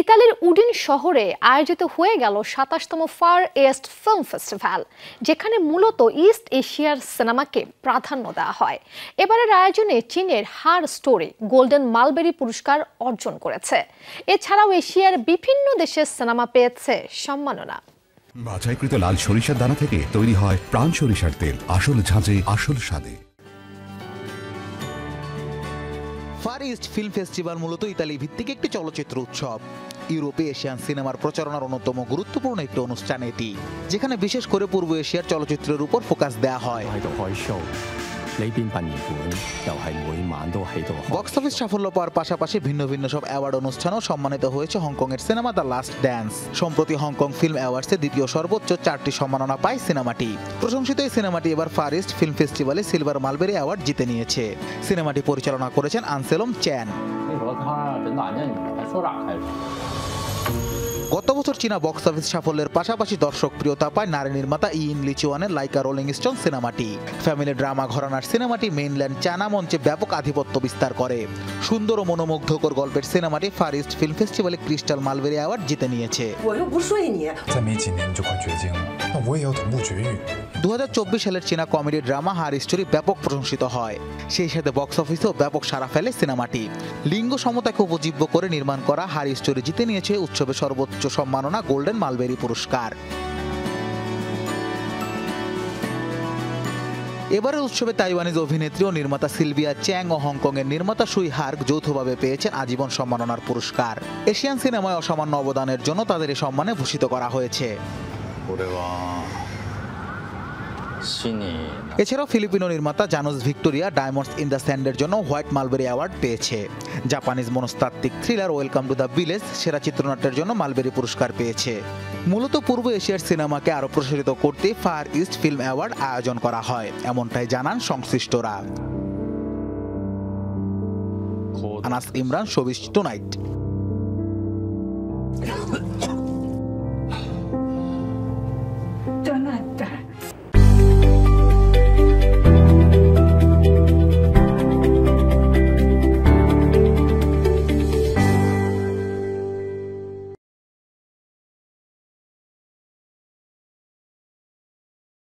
ইতালির উডিন শহরে আয়োজিত হয়ে গেল ২৭তম ফার ইস্ট ফিল্ম ফেস্টিভ্যাল, যেখানে মূলত ইস্ট এশিয়ার সিনেমাকে প্রাধান্য দেওয়া হয়। এবারের আয়োজনে চীনের হার স্টোরি গোল্ডেন মালবেরি পুরস্কার অর্জন করেছে। এছাড়াও এশিয়ার বিভিন্ন দেশের সিনেমা পেয়েছে সম্মাননা। বাছাইকৃত লাল সরিষার দানা থেকে তৈরি হয় প্রাণ সরিষার তেল, আসল ঝাঁঝে আসল স্বাদে। ফার ইস্ট ফিল্ম ফেস্টিভ্যাল মূলত ইতালি ভিত্তিক একটি চলচ্চিত্র উৎসব। ইউরোপে এশিয়ান সিনেমার প্রচারণার অন্যতম গুরুত্বপূর্ণ একটি অনুষ্ঠান এটি, যেখানে বিশেষ করে পূর্ব এশিয়ার চলচ্চিত্রের উপর ফোকাস দেওয়া হয়। বক্স অফিস সাফল্য পাওয়ার পাশাপাশি ভিন্ন ভিন্ন সব অ্যাওয়ার্ড অনুষ্ঠানও সম্মানিত হয়েছে হংকংয়ের সিনেমা দ্য লাস্ট ড্যান্স। সম্প্রতি হংকং ফিল্ম অ্যাওয়ার্ডসে দ্বিতীয় সর্বোচ্চ 4টি সম্মাননা পায় সিনেমাটি। প্রশংসিত এই সিনেমাটি এবার ফার ইস্ট ফিল্ম ফেস্টিভ্যালে সিলভার মালবেরি অ্যাওয়ার্ড জিতে নিয়েছে। সিনেমাটি পরিচালনা করেছেন আনসেলম চ্যান। গত বছর চীনা বক্স অফিস সাফল্যের পাশাপাশি দর্শক প্রিয়তা পায় নারী নির্মাতা ইন লিচুয়ানের লাইকা রোলিং স্টোন সিনেমাটি। ফ্যামিলি ড্রামা ঘরানার সিনেমাটি মেইনল্যান্ড চায়না মঞ্চে ব্যাপক আধিপত্য বিস্তার করে। সুন্দর ও মনোমুগ্ধকর গল্পের সিনেমাটি ফার ইস্ট ফিল্ম ফেস্টিভ্যালে ক্রিস্টাল মালবেরি অ্যাওয়ার্ড জিতে নিয়েছে। 2024 সালের চীনা কমেডি ড্রামা হার স্টোরি ব্যাপক প্রশংসিত হয়। সেই সাথে বক্স অফিসেও ব্যাপক সাড়া ফেলে সিনেমাটি। লিঙ্গ সমতাকে উপজীব্য করে নির্মাণ করা হার স্টোরি জিতে নিয়েছে উৎসবে সর্বোচ্চ সম্মাননা গোল্ডেন মালবেরি পুরস্কার। এবারের উৎসবে তাইওয়ানিজ অভিনেত্রী ও নির্মাতা সিলভিয়া চ্যাং ও হংকংয়ের নির্মাতা সুই হার্ক যৌথভাবে পেয়েছেন আজীবন সম্মাননার পুরস্কার। এশিয়ান সিনেমায় অসামান্য অবদানের জন্য তাদের এই সম্মানে ভূষিত করা হয়েছে। এছাড়াও ফিলিপিনো নির্মাতা জানুস ভিক্টোরিয়া ডায়মন্ডস ইন দ্য স্যান্ডের জন্য হোয়াইট মালবেরি অ্যাওয়ার্ড পেয়েছে। জাপানিজ মনস্তাত্ত্বিক thriller welcome to the village সেরা চিত্রনাট্যের জন্য মালবেরি পুরস্কার পেয়েছে। মূলত পূর্ব এশিয়ার সিনেমাকে আরো প্রসারিত করতে ফার ইস্ট ফিল্ম অ্যাওয়ার্ড আয়োজন করা হয়, এমনটাই জানান সংশ্লিষ্টরা। Anas Imran, showbiz tonight.